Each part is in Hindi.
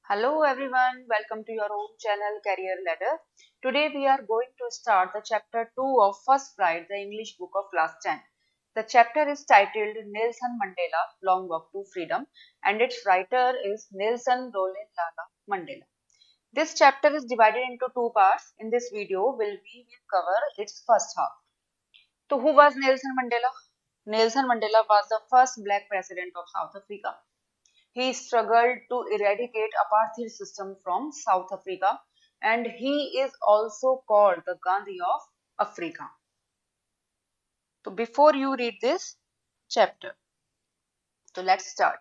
Hello everyone, welcome to your own channel Career Ladder. Today we are going to start the chapter 2 of First Flight, the English book of class 10. The chapter is titled Nelson Mandela Long Walk to Freedom and its writer is Nelson Rolihlahla Mandela. This chapter is divided into two parts. In this video, we will cover its first half. So who was Nelson Mandela? Nelson Mandela was the first black president of South Africa. He struggled to eradicate apartheid system from South Africa and he is also called the Gandhi of Africa. So before you read this chapter, so let's start.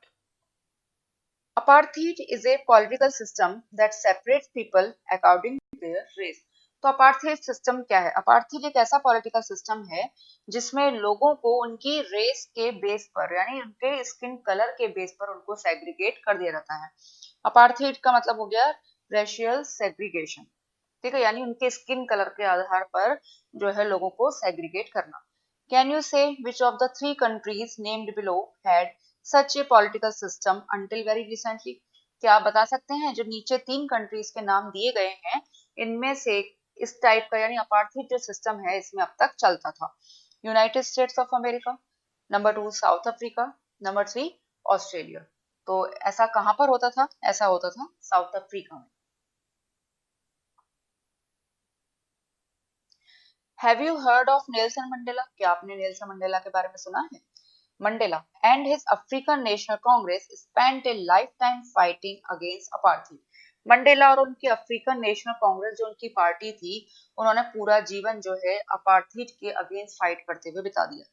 Apartheid is a political system that separates people according to their race. तो अपार्थाइड सिस्टम क्या है? अपार्थाइड एक ऐसा पॉलिटिकल सिस्टम है जिसमें लोगों को उनकी रेस के बेस पर यानी उनके स्किन कलर के बेस पर उनको सेग्रीगेट कर दिया जाता है। अपार्थाइड का मतलब हो गया रेशियल सेग्रीगेशन, ठीक है, यानी उनके स्किन कलर के आधार पर जो है लोगों को सेग्रीगेट करना। कैन यू से which of the three countries named below had such A political system until very recently? क्या आप बता सकते हैं जो नीचे तीन कंट्रीज के नाम दिए गए हैं इनमें से इस टाइप का यानी अपार्थाइड जो सिस्टम है इसमें अब तक चलता था? United states of America, number 2 south Africa, number 3 Australia. तो ऐसा कहां पर होता था? ऐसा होता था साउथ अफ्रीका में। Have you heard of Nelson Mandela? क्या आपने नेल्सन मंडेला के बारे में सुना है? Mandela and his African National Congress spent a lifetime fighting against apartheid. Mandela और उनकी अफ्रीकन नेशनल कांग्रेस जो उनकी पार्टी थी, उन्होंने पूरा जीवन जो है अपार्थाइड के अगेंस्ट फाइट करते हुए बिता दिया।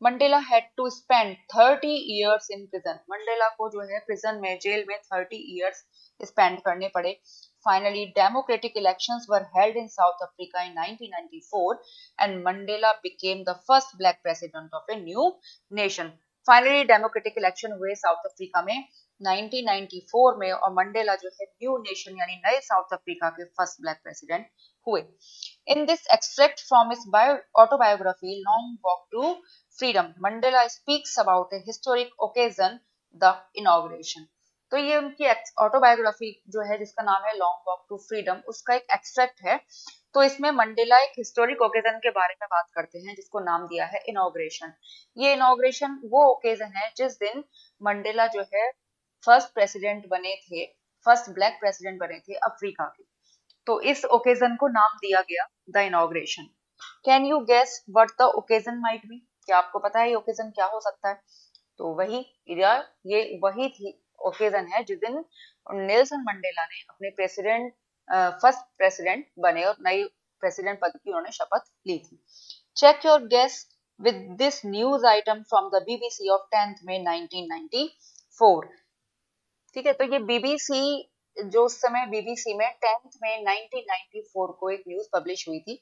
Mandela had to spend 30 years in prison. Mandela को जो है प्रिजन में जेल में 30 इयर्स स्पेंड करने पड़े। Finally democratic elections were held in south Africa in 1994 and Mandela became the first black president of a new nation. Finally democratic election हुए साउथ अफ्रीका में 1994 में और मंडेला जो है न्यू नेशन यानी नए साउथ अफ्रीका के फर्स्ट ब्लैक प्रेसिडेंट हुए। In this extract from his autobiography, Long Walk to Freedom, Mandela speaks about a historic occasion, the inauguration. तो ये उनकी ऑटोबायोग्राफी जो है जिसका नाम है लॉन्ग वॉक टू फ्रीडम, उसका एक एक्सट्रैक्ट है। तो इसमें मंडेला एक हिस्टोरिक ओकेजन के बारे में बात करते हैं जिसको नाम दिया है इनॉग्रेशन। ये इनॉग्रेशन वो ओकेजन है जिस दिन मंडेला जो है फर्स्ट प्रेसिडेंट बने थे, फर्स्ट ब्लैक प्रेसिडेंट बने थे अफ्रीका के। तो इस ओकेजन को नाम दिया गया the inauguration. Can you guess what the occasion might be? क्या आपको पता है ये ओकेजन क्या हो सकता है? तो वही ये वही थी ओकेजन है जिस दिन नेल्सन मंडेला ने अपने प्रेसिडेंट फर्स्ट प्रेसिडेंट बने और नई प्रेसिडेंट पद की उन्होंने शपथ ली थी। Check your guess with this news item from the BBC of 10th May 1994। ठीक है, तो ये बीबीसी जो उस समय बीबीसी में 10th में 1994 को एक न्यूज पब्लिश हुई थी।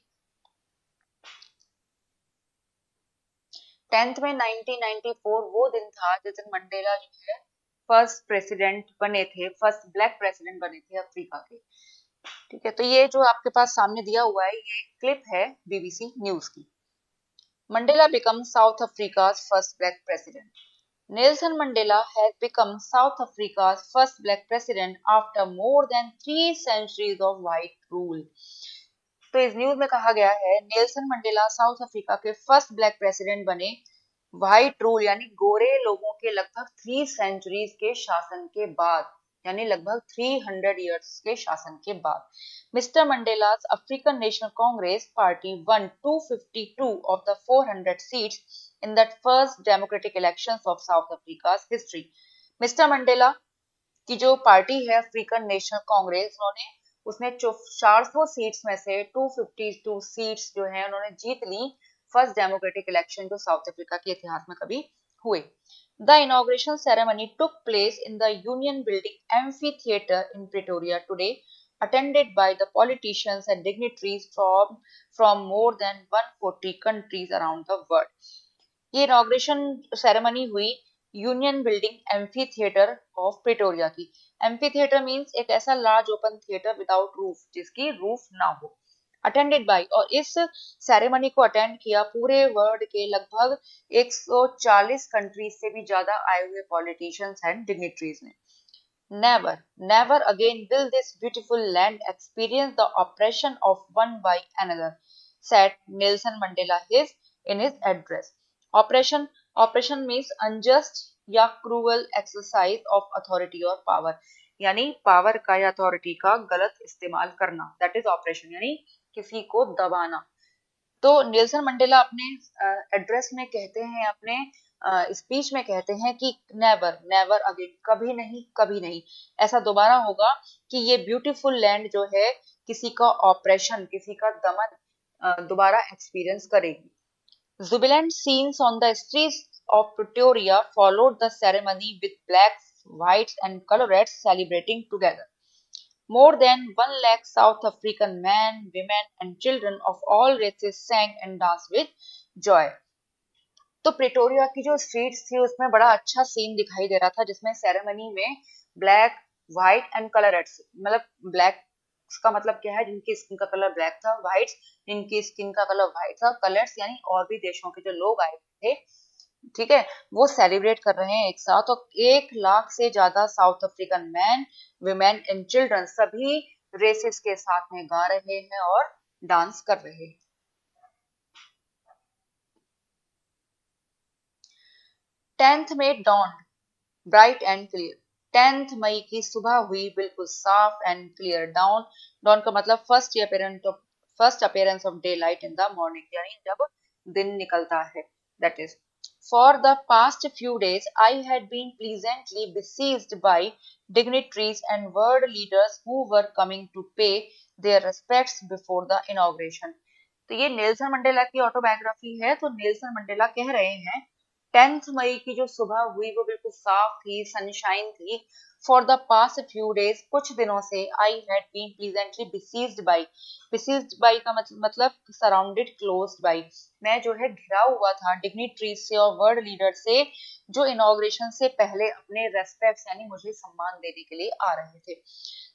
10th में 1994 वो दिन था जिस दिन मंडेला जो है फर्स्ट प्रेसिडेंट बने थे, फर्स्ट ब्लैक प्रेसिडेंट बने थे अफ्रीका के। ठीक है, तो ये जो आपके पास सामने दिया हुआ है ये क्लिप है बीबीसी न्यूज की। Mandela become South Africa's first black president. Nelson Mandela has become South Africa's first black president after more than 3 centuries of white rule. तो इस न्यूज में कहा गया है नेल्सन मंडेला साउथ अफ्रीका के फर्स्ट ब्लैक प्रेसिडेंट बने व्हाइट रूल यानी गोरे लोगों के लगभग 3 सेंचुरीज के शासन के बाद, यानी लगभग 300 इयर्स के शासन के बाद। Mister Mandela's African National Congress party won 252 of the 400 seats in that first democratic elections of South Africa's history. Mister Mandela की जो पार्टी है अफ्रीकन नेशनल कांग्रेस, उन्होंने उसने 400 सीट्स में से 252 सीट्स जो है उन्होंने जीत ली फर्स्ट डेमोक्रेटिक इलेक्शन जो साउथ अफ्रीका के इतिहास में कभी हुए। The inauguration ceremony took place in the Union Building Amphitheatre in Pretoria today, attended by the politicians and dignitaries from more than 140 countries around the world. ये इनॉग्रेशन सेरेमनी हुई union building amphi theatre of Pretoria की। एम्फी थिएटर मीन्स एक ऐसा large open theatre without roof जिसकी रूफ ना हो। अटेंडेड बाय, और इस सेरेमनी को अटेंड किया पूरे वर्ल्ड के लगभग 140 कंट्रीज से भी ज्यादा आए हुए पॉलिटिशियंस एंड डिग्निटरीज ने। Never, never again will this beautiful land experience the oppression of one by another, said Nelson Mandela in his address. Oppression, oppression means unjust या cruel exercise of authority or power. यानी पावर का या अथॉरिटी का गलत इस्तेमाल करना, दैट इज ऑपरेशन, यानी किसी को दबाना। तो नेल्सन मंडेला अपने एड्रेस में कहते हैं, अपने स्पीच में कहते हैं कि नेवर नेवर अगेन, कभी नहीं कभी नहीं ऐसा दोबारा होगा कि ये ब्यूटीफुल लैंड जो है किसी का ऑपरेशन, किसी का दमन दोबारा एक्सपीरियंस करेगी। Jubilant scenes on the streets of Pretoria followed the ceremony with blacks, whites and colorettes celebrating together. More than 1 lakh South African men, women, and children of all races sang and danced with joy. तो प्रिटोरिया की जो स्ट्रीट्स थी उसमें बड़ा अच्छा सीन दिखाई दे रहा था, जिसमें सेरेमनी में ब्लैक, व्हाइट एंड कलरेट्स, मतलब ब्लैक का मतलब क्या है, जिनकी स्किन का कलर ब्लैक था, व्हाइट्स जिनकी स्किन का कलर व्हाइट था, कलर्स यानी और भी देशों के जो लोग आए थे, ठीक है, वो सेलिब्रेट कर रहे हैं एक साथ। और 1 लाख से ज्यादा south African man, women and children सभी रेसेस के साथ में गा रहे हैं और डांस कर रहे हैं। 10th में dawned bright and clear। 10th मई की सुबह हुई बिल्कुल साफ एंड क्लियर। डाउन का मतलब first appearance of day light in the morning, यानी जब दिन निकलता है, that is. For the past few days, I had been pleasantly besieged by dignitaries and world leaders who were coming to pay their respects before the inauguration। तो ये नेल्सन मंडेला की ऑटोबायोग्राफी है। तो नेल्सन मंडेला कह रहे हैं 10th मई की जो सुबह हुई वो बिल्कुल साफ थी, सनशाइन थी। For the past few days, कुछ दिनों से, I had been pleasantly besieged by का मतलब सराउंडेड, क्लोज्ड बाई, मैं जो है घिरा हुआ था डिग्निटरीज से और वर्ल्ड लीडर से, जो इनॉग्रेशन से पहले अपने रेस्पेक्ट यानी मुझे सम्मान देने के लिए आ रहे थे।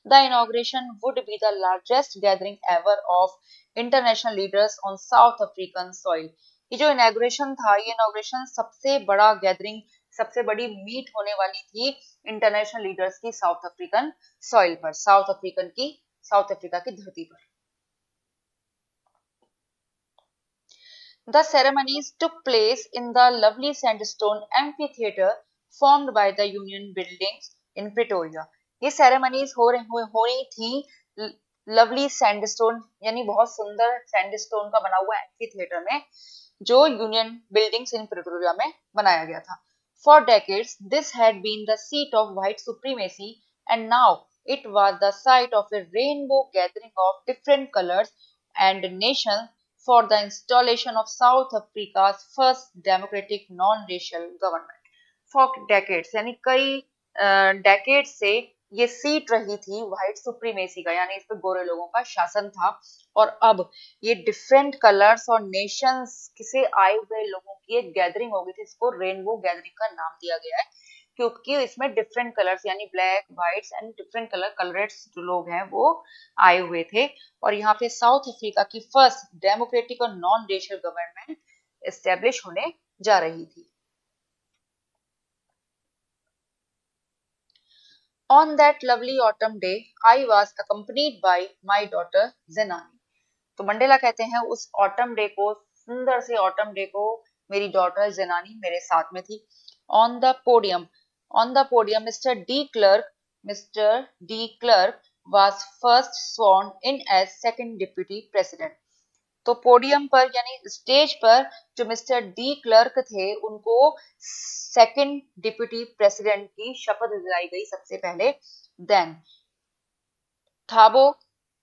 The inauguration would be the largest gathering ever of international leaders on south African soil. ये जो इनॉग्रेशन था, ये इनॉग्रेशन सबसे बड़ा गैदरिंग, सबसे बड़ी मीट होने वाली थी इंटरनेशनल लीडर्स की साउथ अफ्रीकन सॉइल पर, साउथ अफ्रीका की धरती पर। The ceremonies took place in the lovely sandstone amphitheater formed by the Union Buildings in Pretoria। ये सेरेमनीज हो रही थी लवली सैंडस्टोन, यानी बहुत सुंदर सैंडस्टोन का बना हुआ एम्फीथिएटर में, जो यूनियन बिल्डिंग्स इन प्रिटोरिया में बनाया गया था। For decades, this had been the seat of white supremacy, and now it was the site of a rainbow gathering of different colors and nations for the installation of South Africa's first democratic non-racial government। For decades, यानी कई डेकेड से ये सीट रही थी व्हाइट सुप्रीमेसी का, यानी इस पे गोरे लोगों का शासन था। और अब ये डिफरेंट कलर्स और नेशंस से आए हुए लोगों की एक गैदरिंग हो गई थी, इसको रेनबो गैदरिंग का नाम दिया गया है, क्योंकि इसमें डिफरेंट कलर्स यानी ब्लैक, व्हाइट्स एंड डिफरेंट कलरेट्स जो लोग हैं वो आए हुए थे। और यहाँ पे साउथ अफ्रीका की फर्स्ट डेमोक्रेटिक और नॉन रेशियल गवर्नमेंट एस्टेब्लिश होने जा रही थी। On that lovely autumn day, I was accompanied by my daughter Zenani। तो मंडेला कहते हैं उस ऑटम डे को, सुंदर से ऑटम डे को, मेरी डॉटर जेनानी मेरे साथ में थी। On the podium, mister de Klerk was first sworn in as second deputy president। तो पोडियम पर यानी स्टेज पर जो मिस्टर डी क्लर्क थे, उनको सेकंड डिप्यूटी प्रेसिडेंट की शपथ दिलाई गई सबसे पहले। Then Thabo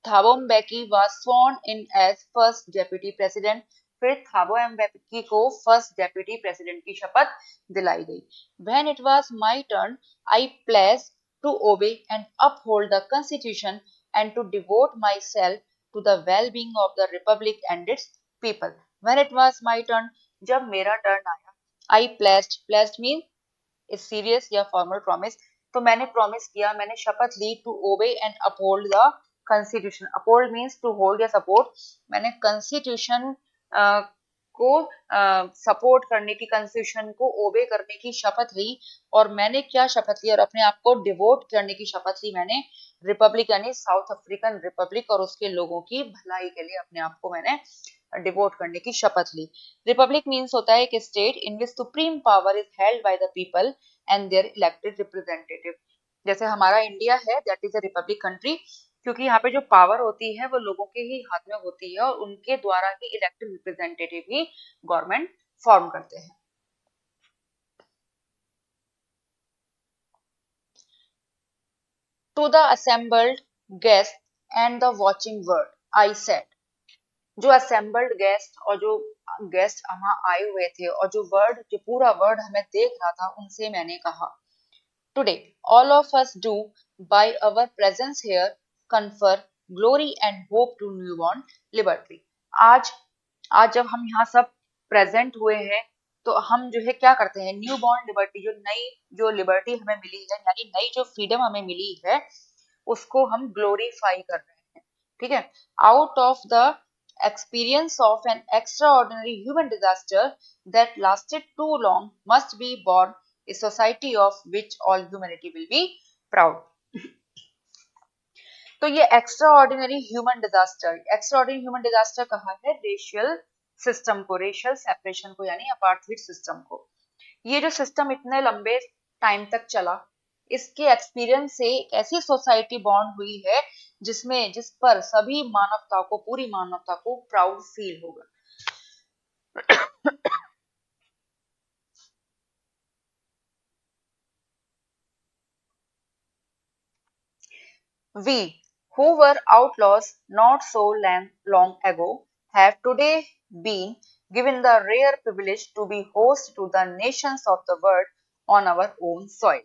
Thabo Mbeki was sworn in as first deputy president। फिर थाबो म्बेकी को फर्स्ट डेप्यूटी प्रेसिडेंट की शपथ दिलाई गई। When it was my turn, I pledged to obey and uphold the constitution and to devote myself to the well-being of the republic and its people। When it was my turn, जब मेरा टर्न आया, I pledged means is serious या फॉर्मल प्रॉमिस। तो मैंने प्रॉमिस किया, मैंने शपथ ली, to obey and uphold the constitution. Uphold means to hold या सपोर्ट। मैंने कॉन्स्टिट्यूशन को सपोर्ट करने की, कॉन्स्टिट्यूशन को ओबे करने की शपथ ली। और मैंने क्या शपथ ली, और अपने आप को डिवोट करने की शपथ ली मैंने रिपब्लिक यानी साउथ अफ्रीकन रिपब्लिक और उसके लोगों की भलाई के लिए अपने आप को मैंने डिवोट करने की शपथ ली। रिपब्लिक मीन्स होता है एक state in which supreme power is held by the people and their elected representative. जैसे हमारा इंडिया है, that is a republic country, क्योंकि यहाँ पे जो पावर होती है वो लोगों के ही हाथ में होती है और उनके द्वारा ही इलेक्टेड रिप्रेजेंटेटिव ही गवर्नमेंट फॉर्म करते हैं। To the assembled guest and the watching world I said. जो असेंबल्ड गेस्ट और जो गेस्ट वहां आए हुए थे और जो वर्ड, जो पूरा वर्ड हमें देख रहा था, उनसे मैंने कहा, today all of us do by our presence here confer glory and hope to newborn liberty. आज आज जब हम यहाँ सब प्रेजेंट हुए हैं, तो हम जो है क्या करते हैं, न्यू बॉर्न लिबर्टी, जो नई जो लिबर्टी हमें मिली है, यानी नई जो फ्रीडम हमें मिली है, उसको हम ग्लोरीफाई कर रहे हैं। ठीक है। Out of the experience of an extraordinary human disaster that lasted too long must be born a society of which all humanity will be proud। तो ये extra ordinary human disaster, extra ordinary human disaster कहा है रेशियल सिस्टम को, रेशियल सेपरेशन को, यानी अपार्थाइड सिस्टम को। ये जो सिस्टम इतने लंबे टाइम तक चला, इसके एक्सपीरियंस से एक ऐसी सोसाइटी बॉर्न हुई है जिसमें, जिस पर सभी मानवता को, पूरी मानवता को प्राउड फील होगा। We, who were outlaws not so long ago, have today been given the rare privilege to be host to the nations of the world on our own soil।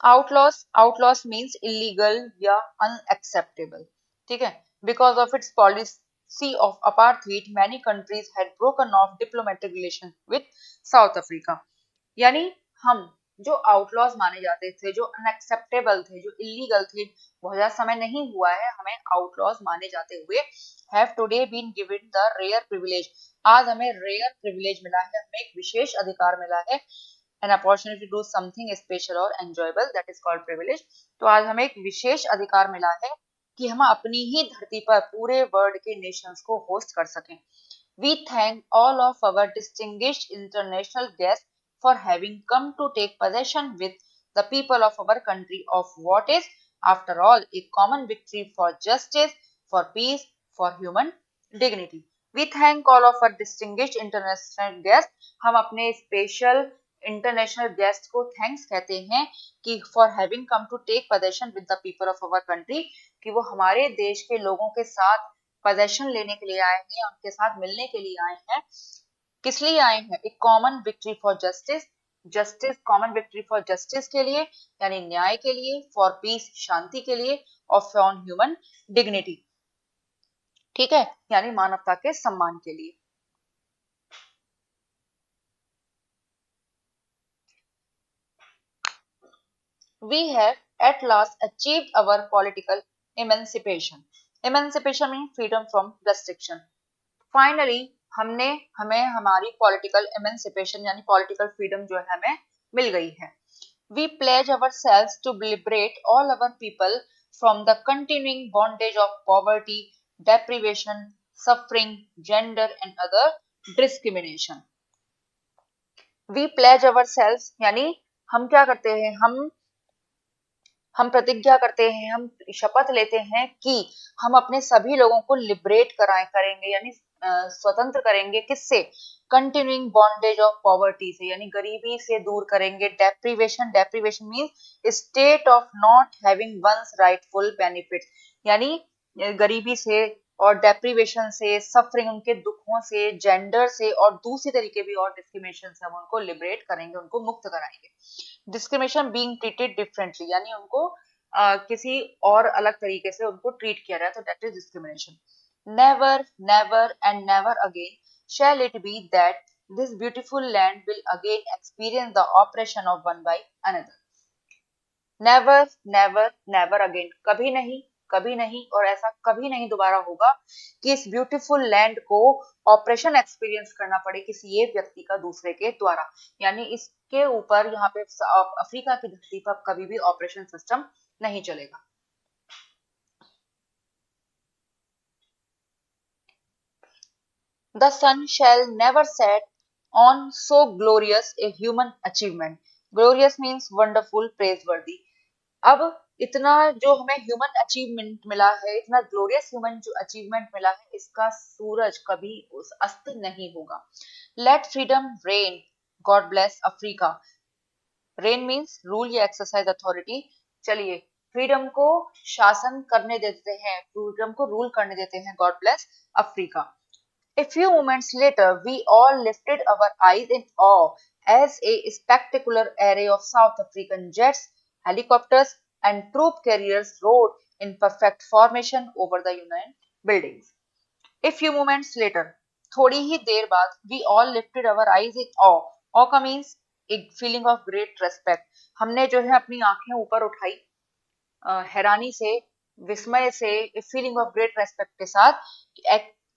Outlaws means illegal या अनएक्सेप्टेबल। ठीक है। Because of its policy of apartheid many countries had broken of diplomatic relation with south Africa. यानी हम जो आउटलॉज माने जाते थे, जो अनएक्सेप्टेबल थे, जो इलीगल थे, बहुत ज्यादा समय नहीं हुआ है हमें आउटलॉज माने जाते हुए, have today been given the rare privilege. आज हमें रेयर प्रिविलेज मिला है, हमें एक विशेष अधिकार मिला है, an opportunity to do something special or enjoyable, that is called privilege। तो आज हमें एक विशेष अधिकार मिला है कि हम अपनी ही धरती पर पूरे वर्ल्ड के नेशंस को होस्ट कर सकें। We thank all of our distinguished international guests for having come to take possession with the people of our country of what is, after all, a common victory for justice, for peace, for human dignity। We thank all of our distinguished international guests। हम अपने स्पेशल इंटरनेशनल गेस्ट को थैंक्स कहते हैं कि for having come to take possession with the people of our country, कि वो हमारे देश के लोगों के साथ पोजेशन लेने के लिए आए हैं, उनके साथ मिलने के लिए आए हैं। किस लिए आए हैं? एक common victory for justice, justice, common victory for justice के लिए, यानी न्याय के लिए, फॉर पीस, शांति के लिए, और फॉर ह्यूमन डिग्निटी, ठीक है, यानी मानवता के सम्मान के लिए। We have at last achieved our political emancipation। Emancipation means freedom from restriction। Finally, हमने हमें हमारी political emancipation यानी political freedom जो है हमें मिल गई है। We pledge ourselves to liberate all our people from the continuing bondage of poverty, deprivation, suffering, gender and other discrimination। We pledge ourselves यानी हम क्या करते हैं, हम प्रतिज्ञा करते हैं, हम शपथ लेते हैं कि हम अपने सभी लोगों को लिबरेट करेंगे, यानी स्वतंत्र करेंगे। किससे? कंटिन्यूइंग बॉन्डेज ऑफ पॉवर्टी से, यानी गरीबी से दूर करेंगे। Deprivation, deprivation means state of not having one's rightful benefit, यानी गरीबी से और डेप्रीवेशन से, सफरिंग, उनके दुखों से, जेंडर से और दूसरी तरीके भी और डिस्क्रिमिनेशन से हम उनको लिबरेट करेंगे, उनको मुक्त कराएंगे। डिस्क्रिमिनेशन बीइंग ट्रीटेड डिफरेंटली, यानी उनको किसी और अलग तरीके से उनको ट्रीट किया रहा है, तो that is discrimination. Never, never and never again shall it be that this beautiful land will again experience the oppression of one by another. Never, never, never again, कभी नहीं, कभी नहीं, और ऐसा कभी नहीं दोबारा होगा कि इस ब्यूटीफुल लैंड को ऑपरेशन एक्सपीरियंस करना पड़े किसी एक व्यक्ति का दूसरे के द्वारा। यानी इसके ऊपर यहाँ पे अफ्रीका की धरती पर कभी भी ऑपरेशन सिस्टम नहीं चलेगा। The sun shall never set on so glorious a human achievement. Glorious means wonderful, praiseworthy. अब इतना जो हमें ह्यूमन अचीवमेंट मिला है, इतना ग्लोरियस ह्यूमन जो अचीवमेंट मिला है, इसका सूरज कभी उस अस्त नहीं होगा। Let freedom reign, God bless Africa. Reign means rule या एक्सरसाइज अथॉरिटी। चलिए, फ्रीडम को शासन करने देते हैं, फ्रीडम को रूल करने देते हैं, God bless Africa. A few moments later, we all lifted our eyes in awe as a spectacular array of South African jets, helicopters, and troop carriers rode in perfect formation over the Union buildings. A few moments later, थोड़ी ही देर बाद, we all lifted our eyes in awe. Awe का means a feeling of great respect. हमने जो है अपनी आंखें ऊपर उठाई हैरानी से, विस्मय से, फीलिंग ऑफ ग्रेट रेस्पेक्ट के साथ,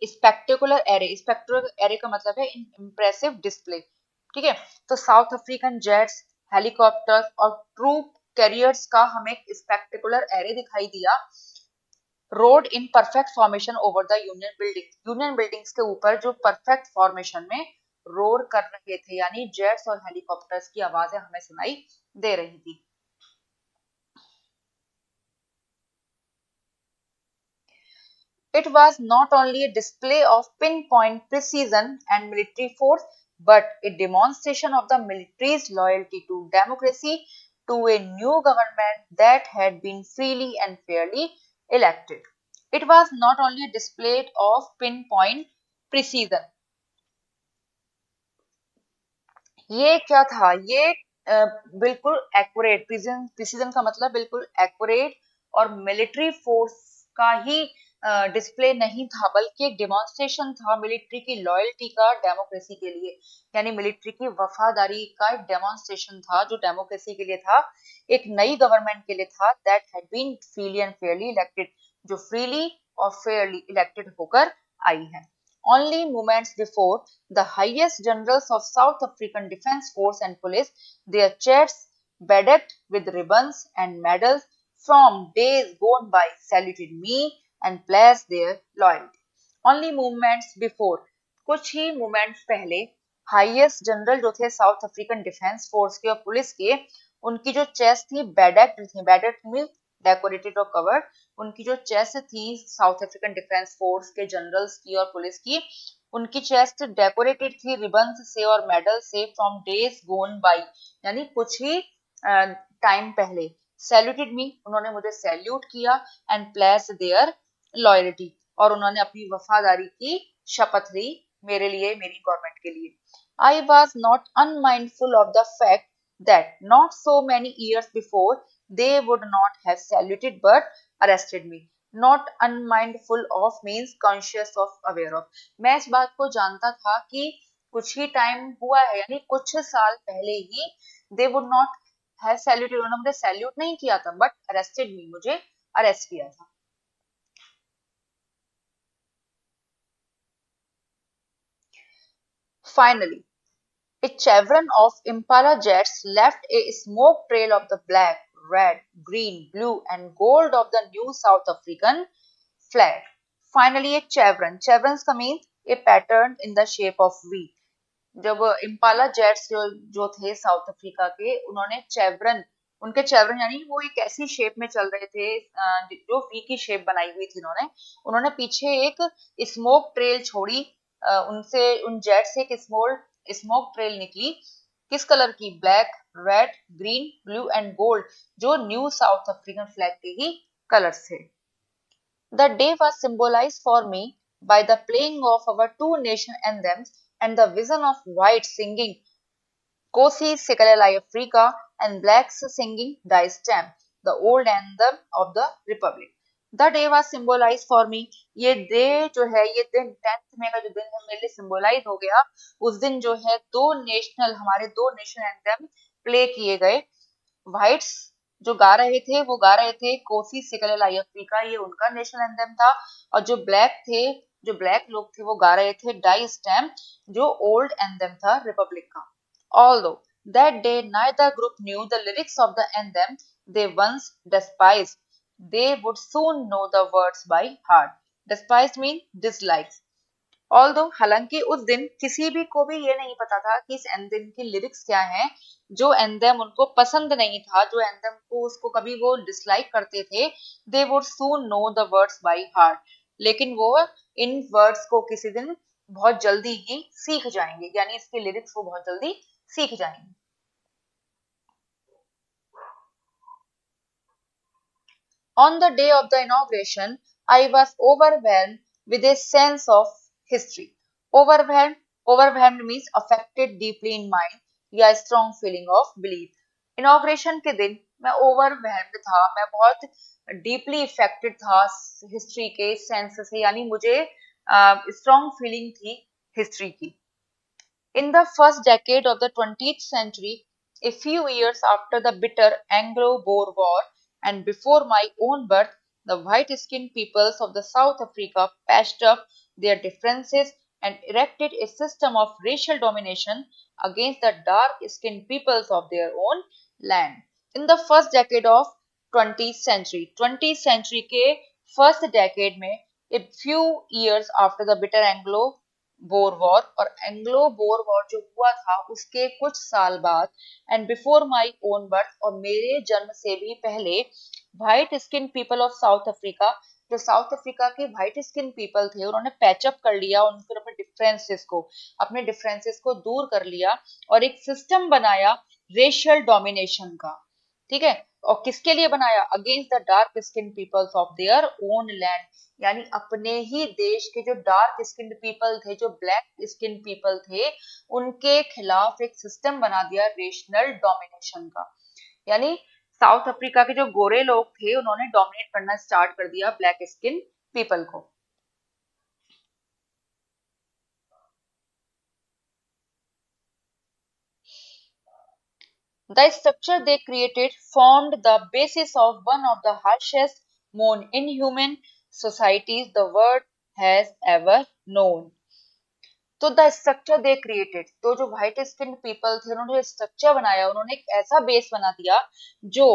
स्पेक्टेकुलर एरे। स्पेक्टेकुलर एरे का मतलब है इम्प्रेसिव डिस्प्ले। ठीक है, तो साउथ अफ्रीकन जेट्स, हेलीकॉप्टर्स और ट्रूप कैरियर्स का हमें स्पेक्टेकुलर एरे दिखाई दिया। Road in perfect formation over the union buildings, union buildings के ऊपर जो परफेक्ट फॉर्मेशन में रोड कर रहे थे, यानी जेट्स और हेलीकॉप्टर्स की आवाजें हमें सुनाई दे रही थी। It was not only a display of pinpoint precision and military force, but a demonstration of the military's loyalty to democracy, to a new government that had been freely and fairly elected. It was not only a display of pinpoint precision. ये क्या था? ये बिल्कुल एक्यूरेट, प्रिसीजन, प्रिसीजन का मतलब बिल्कुल एक्यूरेट, और मिलिट्री फोर्स का ही डिस्प्ले नहीं था, बल्कि एक डेमोन्स्ट्रेशन था मिलिट्री की लॉयल्टी का डेमोक्रेसी के लिए। यानी मिलिट्री की वफादारी का एक डेमोन्स्ट्रेशन था जो डेमोक्रेसी के लिए था, एक नई गवर्नमेंट के लिए था, that had been freely and fairly elected, जो फ्रीली और फेयरली इलेक्टेड होकर आई है। Only moments before, the highest generals of South African Defence Force and Police, their chests bedecked with ribbons and medals from days gone by, saluted me and pledged their loyalty. Only moments before, कुछ ही moments पहले, हाईएस्ट जनरल जो थे साउथ अफ्रीकन डिफेंस फोर्स के और पुलिस के, उनकी जो चेस्ट थी बेडेक्ड थी, बेडेक्ड मीन डेकोरेटेड और कवर्ड, उनकी जो चेस्ट थी साउथ अफ्रीकन डिफेंस फोर्स के जनरल्स की और पुलिस की, उनकी चेस्ट डेकोरेटेड थी रिबन्स से और मेडल से फ्रॉम डेज गोन बाई, यानी कुछ ही टाइम पहले। सैल्यूटेड मी, उन्होंने मुझे सैल्यूट किया, एंड प्लेस देयर लॉयल्टी, और उन्होंने अपनी वफादारी की शपथ ली मेरे लिए, मेरी गवर्नमेंट के लिए। आई was not unmindful of the fact that not so many years before they would not have saluted but arrested me. Not unmindful of means conscious of, aware of. मैं इस बात को जानता था कि कुछ ही टाइम हुआ है, यानी कुछ साल पहले ही they would not have saluted, उन्होंने मुझे सैल्यूट नहीं किया था, but arrested me, मुझे अरेस्ट किया था। Finally, a chevron of Impala jets left a smoke trail of the black, red, green, blue, and gold of the new South African flag. Finally, a chevron. Chevrons का means a pattern in the shape of V. जब इम्पाला जेट्स जो थे साउथ अफ्रीका के, उन्होंने चेवरन, उनके चेवरन यानी वो एक ऐसी शेप में चल रहे थे जो वी की शेप बनाई हुई थी उन्होंने। उन्होंने पीछे एक स्मोक ट्रेल छोड़ी, उनसे, उन जेट से एक स्मोक ट्रेल निकली, किस कलर की? Black, red, green, blue and gold, जो न्यू साउथ अफ्रीकन फ्लैग के ही कलर्स थे। The day was symbolized for me by the playing of our two nation anthems and the vision of whites singing Kosi Sikalelai Africa and blacks singing Die Stamp, the old anthem of the Republic. The day was symbolized for me. ये डे जो है, ये दिन 10th मई का जो दिन है, मेरे लिए सिंबलाइज हो गया। उस दिन जो है हमारे दो नेशनल एंथम प्ले किए गए। व्हाइट्स जो गा रहे थे वो गा रहे थे कोसी सिकललाई अफ्रीका, ये उनका नेशनल एंथम था। और जो ब्लैक लोग थे वो गा रहे थे डाई स्टैम, जो ओल्ड एंथम था रिपब्लिक का। Although that day neither group knew the lyrics of the anthem they once despised, they would soon know the words by heart. Despised mean dislikes. Although हालांकि उस दिन किसी भी को भी ये नहीं पता था कि इस एंथम की लिरिक्स क्या हैं, जो एंथम उनको पसंद नहीं था, जो एंथम को उसको कभी वो डिसलाइक करते थे, they would soon know the words by heart, लेकिन वो इन वर्ड्स को किसी दिन बहुत जल्दी ही सीख जाएंगे, यानी इसके लिरिक्स वो बहुत जल्दी सीख जाएंगे। On the day of the inauguration, I was overwhelmed with a sense of history. Overwhelmed, overwhelmed means affected deeply in mind या strong feeling of belief. Inauguration के दिन मैं overwhelmed था, मैं बहुत deeply affected था history के sense से, यानी मुझे strong feeling थी history की। In the first decade of the 20th century, a few years after the bitter Anglo-Boer War and before my own birth, the white-skinned peoples of the South Africa patched up their differences and erected a system of racial domination against the dark-skinned peoples of their own land. In the first decade of 20th century के first decade में, a few years after the bitter Anglo bore war, और एंग्लो बोर वॉर जो हुआ था उसके कुछ साल बाद, and before my own birth, और मेरे जन्म से भी पहले, white skin people of south Africa, जो साउथ अफ्रीका के व्हाइट स्किन पीपल थे, उन्होंने पैचअप कर लिया उनके अपने डिफरेंसेस को दूर कर लिया और एक सिस्टम बनाया रेशियल डोमिनेशन का। ठीक है, और किसके लिए बनाया? Against the dark skin peoples of their own land, यानी अपने ही देश के जो डार्क स्किन पीपल थे, जो ब्लैक स्किन पीपल थे, उनके खिलाफ एक सिस्टम बना दिया रेशनल डोमिनेशन का। यानी साउथ अफ्रीका के जो गोरे लोग थे उन्होंने डोमिनेट करना स्टार्ट कर दिया ब्लैक स्किन पीपल को। The structure they created formed the basis of one of the harshest, most inhuman societies the world has ever known. तो द स्ट्रक्चर दे क्रिएटेड, तो जो व्हाइट स्किन पीपल थे उन्होंने स्ट्रक्चर बनाया, उन्होंने एक ऐसा बेस बना दिया जो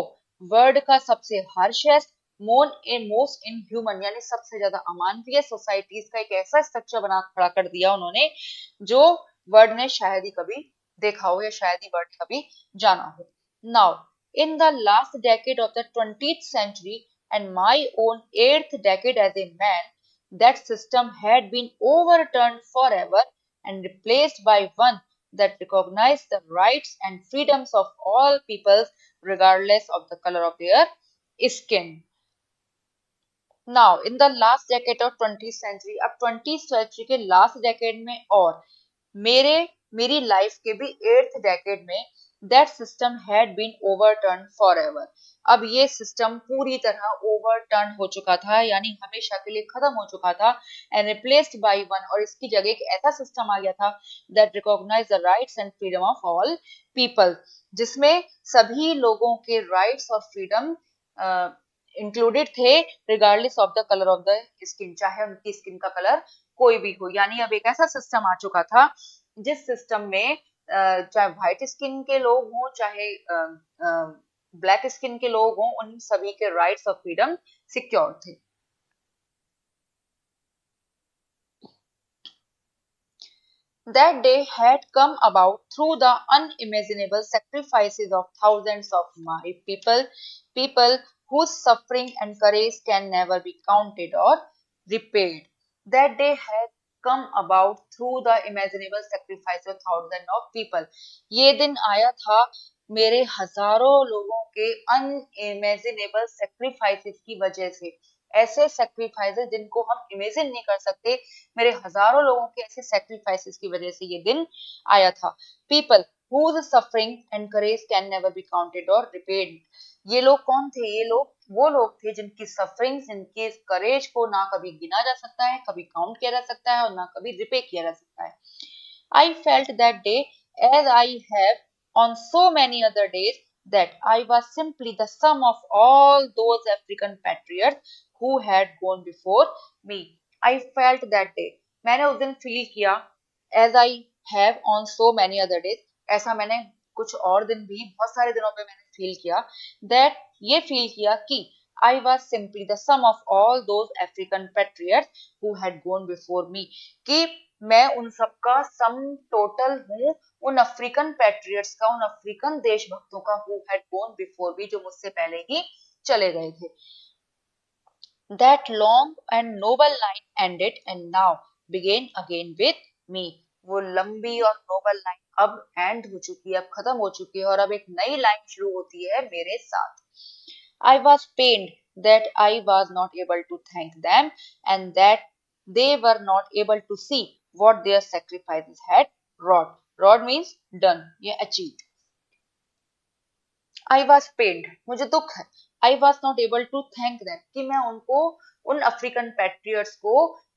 वर्ल्ड का सबसे हार्शेस्ट, मोस्ट इनह्यूमन, यानी सबसे ज्यादा अमानवीय सोसाइटीज का एक ऐसा स्ट्रक्चर बना खड़ा कर दिया उन्होंने, जो वर्ल्ड ने शायद ही कभी देखा हो या शायद ही वर्ल्ड कभी जाना हो। Now in the last decade of the 20th century and my own 8th decade as a man, that system had been overturned forever and replaced by one that recognized the rights and freedoms of all peoples regardless of the color of their skin. Now, in the last decade of 20th century, अब 20th century के last decade में और मेरे मेरी लाइफ के भी 8th डेकेड में, that system had been overturn forever. अब ये सिस्टम पूरी तरह ओवरटर्न हो चुका था, यानी हमेशा के लिए खत्म हो चुका था, एंड रिप्लेस्ड बाय वन, और इसकी जगह एक ऐसा सिस्टम आ गया था that recognise the rights and freedom of all people, जिसमें सभी लोगों के राइट्स और फ्रीडम इंक्लूडेड थे, regardless of the colour of the skin, चाहे उनकी स्किन का कलर कोई भी हो। यानी अब एक ऐसा सिस्टम आ चुका था जिस सिस्टम में चाहे व्हाइट स्किन के लोग हों, चाहे ब्लैक स्किन के लोग हों, उन सभी के राइट्स और फ्रीडम सिक्योर थे। That day had come about through the unimaginable sacrifices of thousands of my people whose suffering and courage can never be counted or repaid. That day had come about through the imaginable sacrifice of thousands of people. ये दिन आया था मेरे हजारों लोगों के अनइमेजिनेबल सेक्रीफाइसेस की वजह से, ऐसे सेक्रीफाइसेस जिनको हम इमेजिन नहीं कर सकते, मेरे हजारों लोगों के ऐसे सेक्रीफाइसेस की वजह से ये दिन आया था। People whose suffering and courage can never be counted or repaid. ये लोग कौन थे? ये लोग वो लोग थे जिनकी सफरिंग, जिनके करेज को ना कभी गिना जा सकता है, कभी काउंट किया जा सकता है, और ना कभी रिपे किया जा सकता है। I felt that day, as I have on so many other days, that I was simply the sum of all those African patriots who had gone before me. I felt that day. मैंने उस दिन फील किया, as I have on so many other days, ऐसा मैंने कुछ और दिन भी बहुत सारे दिनों पे मैंने फील किया, that ये फील किया कि I was simply the sum of all those African patriots who had gone before me, कि मैं उन सबका सम टोटल हूँ, उन अफ्रीकन पैट्रियट्स का, उन अफ्रीकन देशभक्तों का, who had gone before me, जो मुझसे पहले ही चले गए थे. That long and noble line ended and now began again with me. वो लंबी और नोबल लाइन अब एंड हो चुकी है, अब खत्म हो चुकी है और अब एक नई लाइन शुरू होती है मेरे साथ. I was pained that I was not able to thank them and that they were not able to see what their sacrifices had wrought. Wrought means done, या achieved. आई वॉज पेड, मुझे दुख है. I was not able to thank them, कि मैं उनको, उन अफ्रीकन पैट्रियट्स को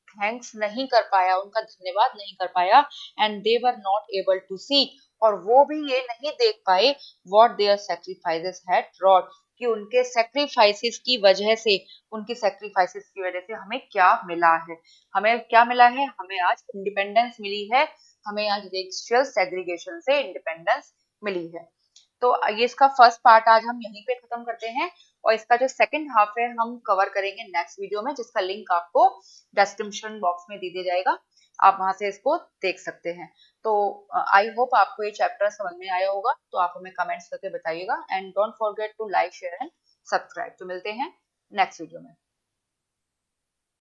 थैंक्स नहीं कर पाया, उनका धन्यवाद नहीं कर पाया. And they were not able to see, और वो भी ये नहीं देख पाए what their sacrifices had wrought, कि उनके सैक्रिफाइसेस की वजह से, उनकी सैक्रिफाइसेस की वजह से हमें क्या मिला है. हमें क्या मिला है? हमें आज इंडिपेंडेंस मिली है, हमें आज रेशियल सेग्रीगेशन से इंडिपेंडेंस मिली है. तो ये इसका फर्स्ट पार्ट आज हम यहीं पे खत्म करते हैं, और इसका जो सेकंड हाफ है हम कवर करेंगे नेक्स्ट वीडियो में, जिसका लिंक आपको डिस्क्रिप्शन बॉक्स में दे दिया जाएगा, आप वहां से इसको देख सकते हैं. तो आई होप आपको ये चैप्टर समझ में आया होगा, तो आप हमें कमेंट्स करके बताइएगा, and don't forget to like share and subscribe. तो मिलते हैं नेक्स्ट वीडियो में.